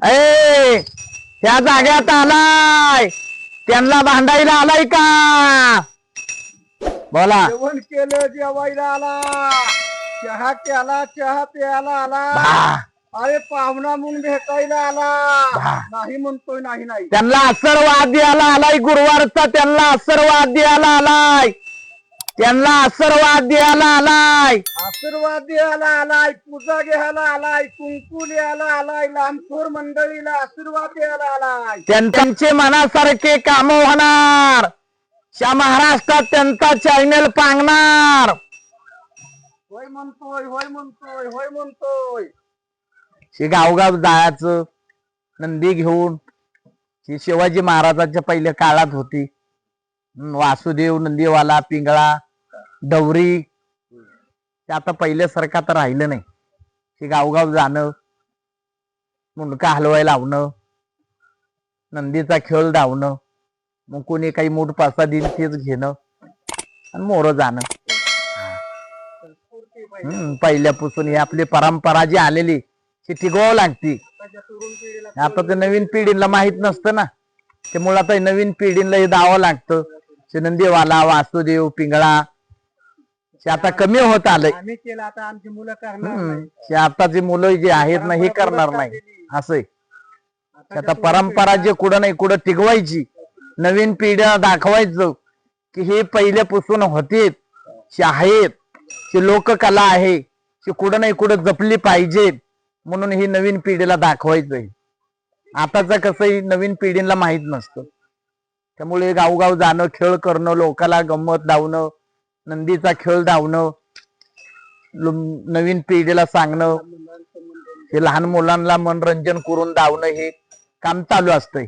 ए त्या जाग्यात आलाय, त्यांना भांडायला आलाय का? बोला. जेवण केलं, जेवायला आला, चहा केला, चहा प्यायला आला, अरे पाहुणा म्हणून भेटायला आला. नाही म्हणतोय नाही नाही. त्यांना आशीर्वाद द्यायला आलाय, गुरुवारचा त्यांना आशीर्वाद द्यायला आलाय, त्यांना आशीर्वाद द्यायला आलाय, आशीर्वाद द्यायला आलाय, पूजा घ्यायला आलाय, कुंकू द्यायला आलाय, लांबथोर मंडळीला आशीर्वाद द्यायला आलाय. त्यांचे मनासारखे काम होणार, त्या महाराष्ट्रात त्यांचा चॅनल पांगणार. होय म्हणतोय, होय म्हणतोय, होय म्हणतोय. हे गावगाव जायचं नंदी घेऊन, ही शिवाजी महाराजांच्या पहिल्या काळात होती. वासुदेव, नंदीवाला, पिंगळा, डवरी, ते आता पहिल्यासारखं तर राहिलं नाही. हे गावगाव जाणं, मुंडका हलवायला लावणं, नंदीचा खेळ धावणं, मग कोणी काही मोठ पासा दिन तेच घेणं आणि मोर जाणं. पहिल्यापासून ही आपली परंपरा जी आलेली ती टिकवावं लागती. आता ते नवीन पिढीला माहित नसतं ना, त्यामुळे आता नवीन पिढीला हे दावं लागतं. नंदीवाला, वासुदेव, पिंगळा ते आता कमी होत आलंय. आम्ही केलं, आता आमची मुलं करणार नाही. आताची मुलं जे आहेत ना हे करणार नाही. असंय आता परंपरा जे कुठं नाही कुठं टिकवायची, नवीन पिढ्या दाखवायचं की हे पहिल्यापासून होते, आहेत, ती लोककला आहे, ती कुठं नाही कुठं जपली पाहिजे, म्हणून ही नवीन पिढीला दाखवायचंय. आताच कसंही नवीन पिढीला माहित नसतं, त्यामुळे गावगाव जाणं, खेळ करणं, लोकाला गंमत धावणं, नंदीचा खेळ धावणं, नवीन पिढीला सांगणं, हे लहान मुलांना मनोरंजन करून धावणं, हे काम चालू असतंय.